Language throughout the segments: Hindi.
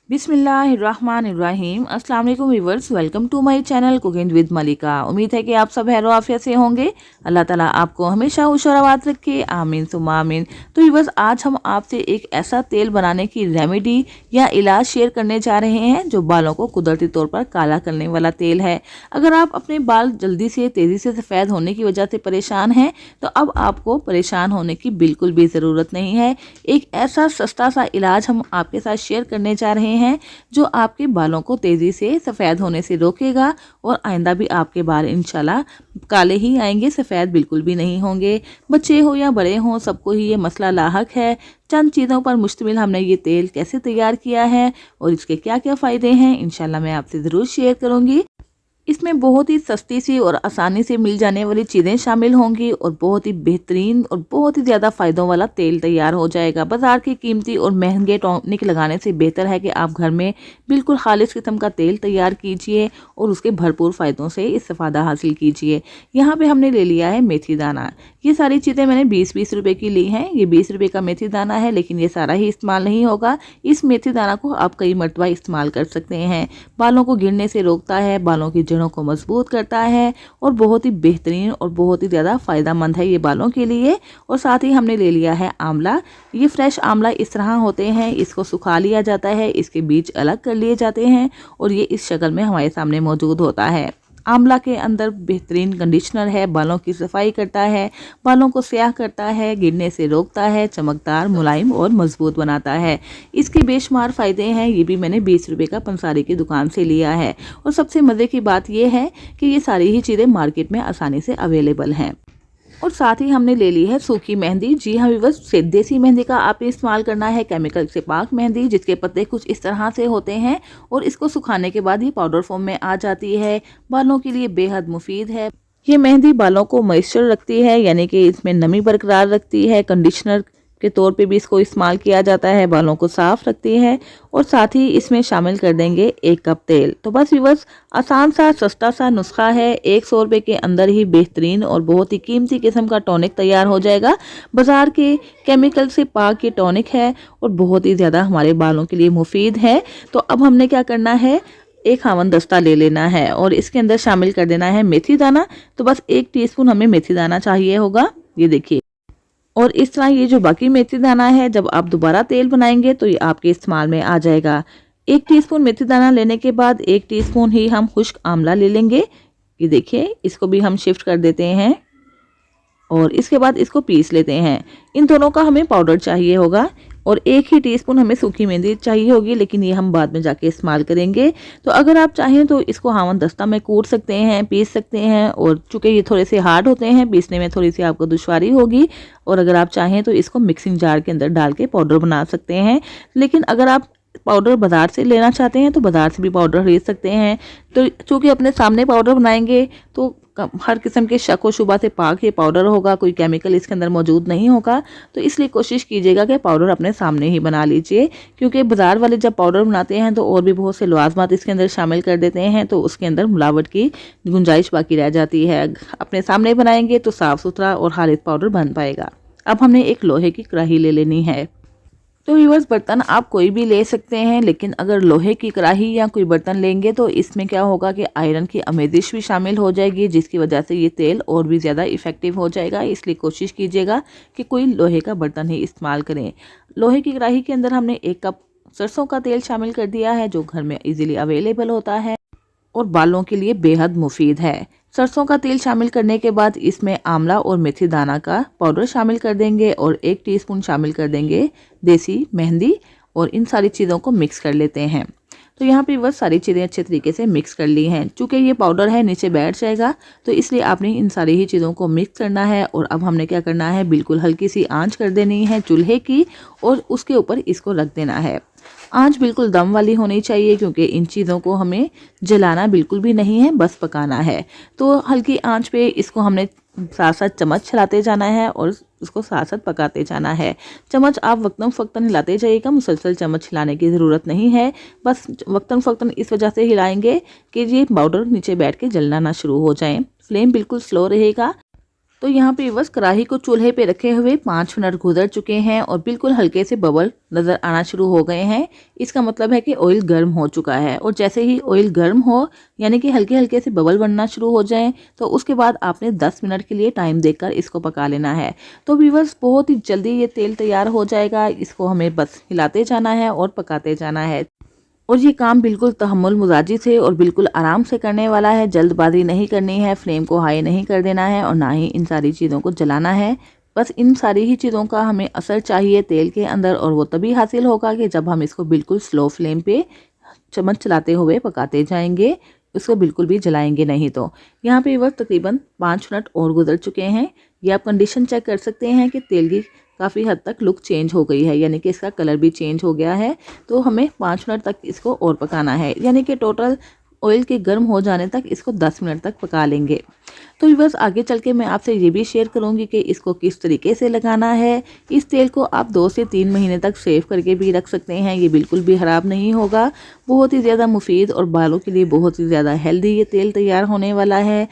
बिस्मिल्लाहिर्रहमानिर्रहीम। अस्सलाम वालेकुम viewers, welcome to my channel cooking with Malika. उम्मीद है कि आप सब खैर आफियत से होंगे। अल्लाह ताला आपको हमेशा खुशराबाद रखे, आमीन सुम्मा आमीन। तो व्यूअर्स, आज हम आपसे एक ऐसा तेल बनाने की रेमेडी या इलाज शेयर करने जा रहे हैं जो बालों को कुदरती तौर पर काला करने वाला तेल है। अगर आप अपने बाल जल्दी से तेज़ी से सफ़ेद होने की वजह से परेशान हैं तो अब आपको परेशान होने की बिल्कुल भी ज़रूरत नहीं है। एक ऐसा सस्ता सा इलाज हम आपके साथ शेयर करने जा रहे हैं जो आपके बालों को तेज़ी से सफ़ेद होने से रोकेगा और आइंदा भी आपके बाल इंशाल्लाह काले ही आएंगे, सफ़ेद बिल्कुल भी नहीं होंगे। बच्चे हो या बड़े हों, सबको ही ये मसला लाहक है। चंद चीज़ों पर मुश्तमिल हमने ये तेल कैसे तैयार किया है और इसके क्या क्या फ़ायदे हैं, इंशाल्लाह मैं आपसे ज़रूर शेयर करूँगी। इसमें बहुत ही सस्ती सी और आसानी से मिल जाने वाली चीज़ें शामिल होंगी और बहुत ही बेहतरीन और बहुत ही ज़्यादा फ़ायदों वाला तेल तैयार हो जाएगा। बाज़ार की कीमती और महंगे टॉनिक लगाने से बेहतर है कि आप घर में बिल्कुल खालिश किस्म का तेल तैयार कीजिए और उसके भरपूर फ़ायदों से इस्तेफ़ादा हासिल कीजिए। यहाँ पे हमने ले लिया है मेथी दाना। ये सारी चीज़ें मैंने 20-20 रुपए की ली हैं। ये 20 रुपए का मेथी दाना है, लेकिन ये सारा ही इस्तेमाल नहीं होगा। इस मेथी दाना को आप कई मरतबा इस्तेमाल कर सकते हैं। बालों को गिरने से रोकता है, बालों की जड़ों को मजबूत करता है और बहुत ही बेहतरीन और बहुत ही ज़्यादा फ़ायदेमंद है ये बालों के लिए। और साथ ही हमने ले लिया है आंवला। ये फ्रेश आंवला इस तरह होते हैं, इसको सुखा लिया जाता है, इसके बीज अलग कर लिए जाते हैं और ये इस शक्ल में हमारे सामने मौजूद होता है। आंवला के अंदर बेहतरीन कंडीशनर है, बालों की सफाई करता है, बालों को स्याह करता है, गिरने से रोकता है, चमकदार, मुलायम और मजबूत बनाता है। इसके बेशुमार फ़ायदे हैं। ये भी मैंने 20 रुपए का पंसारी की दुकान से लिया है। और सबसे मज़े की बात यह है कि ये सारी ही चीज़ें मार्केट में आसानी से अवेलेबल हैं। और साथ ही हमने ले ली है सूखी मेहंदी। जी हाँ व्यूअर्स, देसी मेहंदी का आपने इस्तेमाल करना है, केमिकल से पाक मेहंदी, जिसके पत्ते कुछ इस तरह से होते हैं और इसको सुखाने के बाद ये पाउडर फॉर्म में आ जाती है। बालों के लिए बेहद मुफीद है। ये मेहंदी बालों को मॉइस्चर रखती है, यानी कि इसमें नमी बरकरार रखती है। कंडीशनर के तौर पे भी इसको इस्तेमाल किया जाता है, बालों को साफ रखती है। और साथ ही इसमें शामिल कर देंगे 1 कप तेल। तो बस व्यूअर्स, आसान सा सस्ता सा नुस्खा है। 100 रुपये के अंदर ही बेहतरीन और बहुत ही कीमती किस्म का टॉनिक तैयार हो जाएगा। बाज़ार के केमिकल से पाक ये टॉनिक है और बहुत ही ज़्यादा हमारे बालों के लिए मुफीद है। तो अब हमने क्या करना है, एक खावन दस्ता ले लेना है और इसके अंदर शामिल कर देना है मेथी दाना। तो बस 1 टीस्पून हमें मेथी दाना चाहिए होगा, ये देखिए। और इस तरह ये जो बाकी मेथी दाना है, जब आप दोबारा तेल बनाएंगे तो ये आपके इस्तेमाल में आ जाएगा। 1 टीस्पून मेथी दाना लेने के बाद 1 टीस्पून ही हम खुश्क आंवला ले लेंगे। ये देखिए, इसको भी हम शिफ्ट कर देते हैं और इसके बाद इसको पीस लेते हैं। इन दोनों का हमें पाउडर चाहिए होगा और 1 ही टीस्पून हमें सूखी मेहंदी चाहिए होगी, लेकिन ये हम बाद में जाके इस्तेमाल करेंगे। तो अगर आप चाहें तो इसको हावन दस्ता में कूट सकते हैं, पीस सकते हैं। और चूँकि ये थोड़े से हार्ड होते हैं, पीसने में थोड़ी सी आपको दुश्वारी होगी। और अगर आप चाहें तो इसको मिक्सिंग जार के अंदर डाल के पाउडर बना सकते हैं। लेकिन अगर आप पाउडर बाज़ार से लेना चाहते हैं तो बाज़ार से भी पाउडर खरीद सकते हैं। तो चूँकि अपने सामने पाउडर बनाएंगे तो हर किस्म के शक व शुबा से पाक ये पाउडर होगा, कोई केमिकल इसके अंदर मौजूद नहीं होगा। तो इसलिए कोशिश कीजिएगा कि पाउडर अपने सामने ही बना लीजिए, क्योंकि बाज़ार वाले जब पाउडर बनाते हैं तो और भी बहुत से लवाजमात इसके अंदर शामिल कर देते हैं, तो उसके अंदर मिलावट की गुंजाइश बाकी रह जाती है। अपने सामने बनाएंगे तो साफ़ सुथरा और खालिद पाउडर बन पाएगा। अब हमने एक लोहे की कढ़ाई ले लेनी है। तो व्यूअर्स, बर्तन आप कोई भी ले सकते हैं, लेकिन अगर लोहे की कढ़ाई या कोई बर्तन लेंगे तो इसमें क्या होगा कि आयरन की आमेजिश भी शामिल हो जाएगी, जिसकी वजह से ये तेल और भी ज़्यादा इफ़ेक्टिव हो जाएगा। इसलिए कोशिश कीजिएगा कि कोई लोहे का बर्तन ही इस्तेमाल करें। लोहे की कढ़ाई के अंदर हमने 1 कप सरसों का तेल शामिल कर दिया है, जो घर में ईजिली अवेलेबल होता है और बालों के लिए बेहद मुफीद है। सरसों का तेल शामिल करने के बाद इसमें आंवला और मेथी दाना का पाउडर शामिल कर देंगे और 1 टीस्पून शामिल कर देंगे देसी मेहंदी और इन सारी चीज़ों को मिक्स कर लेते हैं। तो यहाँ पे वह सारी चीज़ें अच्छे तरीके से मिक्स कर ली हैं। चूँकि ये पाउडर है, नीचे बैठ जाएगा, तो इसलिए आपने इन सारी ही चीज़ों को मिक्स करना है। और अब हमने क्या करना है, बिल्कुल हल्की सी आंच कर देनी है चूल्हे की और उसके ऊपर इसको रख देना है। आंच बिल्कुल दम वाली होनी चाहिए, क्योंकि इन चीज़ों को हमें जलाना बिल्कुल भी नहीं है, बस पकाना है। तो हल्की आंच पे इसको हमने साथ साथ चम्मच चलाते जाना है और उसको साथ साथ पकाते जाना है। चम्मच आप वक्तन फ़वक्तन हिलाते जाइएगा, मुसलसल चम्मच हिलाने की ज़रूरत नहीं है। बस वक्तन फ़वक्तन इस वजह से हिलाएंगे कि ये पाउडर नीचे बैठ के जलना ना शुरू हो जाए। फ्लेम बिल्कुल स्लो रहेगा। तो यहाँ पे बस कढ़ाई को चूल्हे पे रखे हुए 5 मिनट गुजर चुके हैं और बिल्कुल हल्के से बबल नज़र आना शुरू हो गए हैं। इसका मतलब है कि ऑयल गर्म हो चुका है और जैसे ही ऑयल गर्म हो यानी कि हल्के हल्के से बबल बनना शुरू हो जाएं तो उसके बाद आपने 10 मिनट के लिए टाइम देकर इसको पका लेना है। तो व्यूअर्स बहुत ही जल्दी ये तेल तैयार हो जाएगा। इसको हमें बस हिलाते जाना है और पकाते जाना है और ये काम बिल्कुल तहम्मुल मुजाजी से और बिल्कुल आराम से करने वाला है। जल्दबाजी नहीं करनी है, फ्लेम को हाई नहीं कर देना है और ना ही इन सारी चीज़ों को जलाना है। बस इन सारी ही चीज़ों का हमें असर चाहिए तेल के अंदर और वो तभी हासिल होगा कि जब हम इसको बिल्कुल स्लो फ्लेम पे चम्मच चलाते हुए पकाते जाएंगे, इसको बिल्कुल भी जलाएंगे नहीं। तो यहाँ पे वक्त तकरीबन 5 मिनट और गुजर चुके हैं। ये आप कंडीशन चेक कर सकते हैं कि तेल की काफ़ी हद तक लुक चेंज हो गई है, यानी कि इसका कलर भी चेंज हो गया है। तो हमें 5 मिनट तक इसको और पकाना है, यानी कि टोटल ऑयल के गर्म हो जाने तक इसको 10 मिनट तक पका लेंगे। तो बस आगे चल के मैं आपसे ये भी शेयर करूंगी कि इसको किस तरीके से लगाना है। इस तेल को आप 2 से 3 महीने तक सेव करके भी रख सकते हैं, ये बिल्कुल भी ख़राब नहीं होगा। बहुत ही ज़्यादा मुफीद और बालों के लिए बहुत ही ज़्यादा हेल्दी ये तेल तैयार होने वाला है।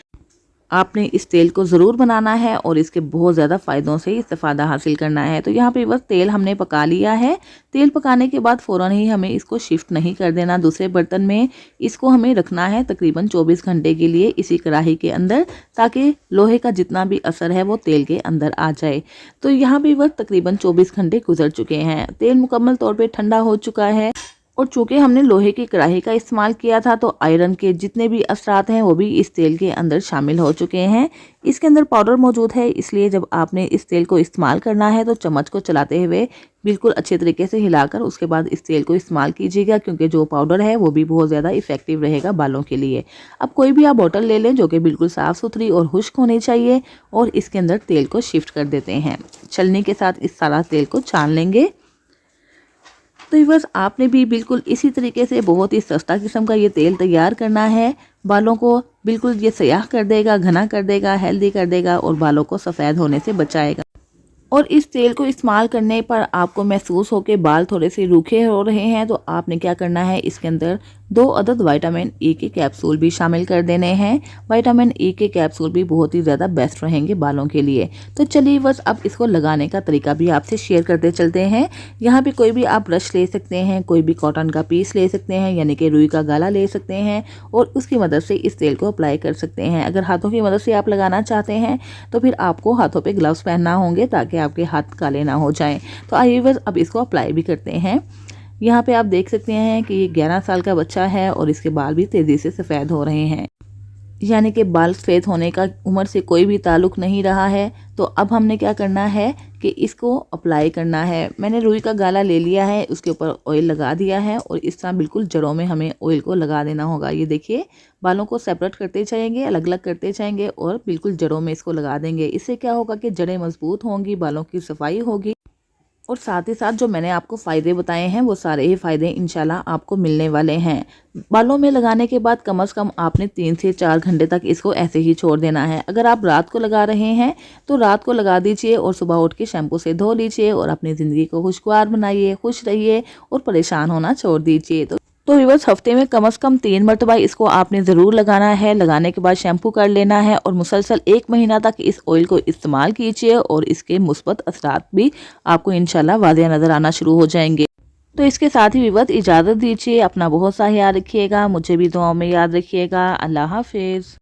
आपने इस तेल को ज़रूर बनाना है और इसके बहुत ज़्यादा फ़ायदों से इस्तेफ़ादा हासिल करना है। तो यहाँ पे बस तेल हमने पका लिया है। तेल पकाने के बाद फ़ौरन ही हमें इसको शिफ्ट नहीं कर देना दूसरे बर्तन में। इसको हमें रखना है तकरीबन 24 घंटे के लिए इसी कढ़ाई के अंदर, ताकि लोहे का जितना भी असर है वो तेल के अंदर आ जाए। तो यहाँ पे बस तकरीबन 24 घंटे गुजर चुके हैं। तेल मुकम्मल तौर पर ठंडा हो चुका है और चूँकि हमने लोहे की कढ़ाई का इस्तेमाल किया था तो आयरन के जितने भी असरात हैं वो भी इस तेल के अंदर शामिल हो चुके हैं। इसके अंदर पाउडर मौजूद है, इसलिए जब आपने इस तेल को इस्तेमाल करना है तो चम्मच को चलाते हुए बिल्कुल अच्छे तरीके से हिलाकर उसके बाद इस तेल को इस्तेमाल कीजिएगा, क्योंकि जो पाउडर है वो भी बहुत ज़्यादा इफेक्टिव रहेगा बालों के लिए। अब कोई भी आप बोतल ले लें जो कि बिल्कुल साफ़ सुथरी और खुश्क होनी चाहिए और इसके अंदर तेल को शिफ्ट कर देते हैं। छलनी के साथ इस सारा तेल को छान लेंगे। तो बस आपने भी बिल्कुल इसी तरीके से बहुत ही सस्ता किस्म का ये तेल तैयार करना है। बालों को बिल्कुल ये सयाह कर देगा, घना कर देगा, हेल्दी कर देगा और बालों को सफ़ेद होने से बचाएगा। और इस तेल को इस्तेमाल करने पर आपको महसूस हो कि बाल थोड़े से रूखे हो रहे हैं तो आपने क्या करना है, इसके अंदर 2 अदद विटामिन ई के कैप्सूल भी शामिल कर देने हैं। विटामिन ई के कैप्सूल भी बहुत ही ज़्यादा बेस्ट रहेंगे बालों के लिए। तो चलिए बस अब इसको लगाने का तरीका भी आपसे शेयर करते चलते हैं। यहाँ पे कोई भी आप ब्रश ले सकते हैं, कोई भी कॉटन का पीस ले सकते हैं, यानी कि रुई का गाला ले सकते हैं और उसकी मदद से इस तेल को अप्लाई कर सकते हैं। अगर हाथों की मदद से आप लगाना चाहते हैं तो फिर आपको हाथों पे ग्लव्स पहनना होंगे ताकि आपके हाथ काले ना हो जाएं। तो आइए बस अब इसको अप्लाई भी करते हैं। यहाँ पे आप देख सकते हैं कि ये 11 साल का बच्चा है और इसके बाल भी तेज़ी से सफ़ेद हो रहे हैं, यानी कि बाल सफ़ेद होने का उम्र से कोई भी ताल्लुक़ नहीं रहा है। तो अब हमने क्या करना है कि इसको अप्लाई करना है। मैंने रुई का गाला ले लिया है, उसके ऊपर ऑयल लगा दिया है और इस तरह बिल्कुल जड़ों में हमें ऑयल को लगा देना होगा। ये देखिए, बालों को सेपरेट करते जाएंगे, अलग अलग करते जाएंगे और बिल्कुल जड़ों में इसको लगा देंगे। इससे क्या होगा कि जड़ें मजबूत होंगी, बालों की सफाई होगी और साथ ही साथ जो मैंने आपको फ़ायदे बताए हैं वो सारे ही फ़ायदे इंशाल्लाह आपको मिलने वाले हैं। बालों में लगाने के बाद कम से कम आपने 3 से 4 घंटे तक इसको ऐसे ही छोड़ देना है। अगर आप रात को लगा रहे हैं तो रात को लगा दीजिए और सुबह उठ के शैम्पू से धो लीजिए और अपनी ज़िंदगी को खुशगवार बनाइए, खुश रहिए और परेशान होना छोड़ दीजिए। तो व्यूअर्स, हफ्ते में कम से कम 3 मरतबा इसको आपने ज़रूर लगाना है। लगाने के बाद शैम्पू कर लेना है और मुसलसल 1 महीना तक इस ऑयल को इस्तेमाल कीजिए और इसके मुस्बत असरात भी आपको इंशाल्लाह वाज़ेह नज़र आना शुरू हो जाएंगे। तो इसके साथ ही व्यूअर्स, इजाज़त दीजिए। अपना बहुत सा ख्याल रखिएगा, मुझे भी दुआओं में याद रखिएगा। अल्लाह हाफिज़।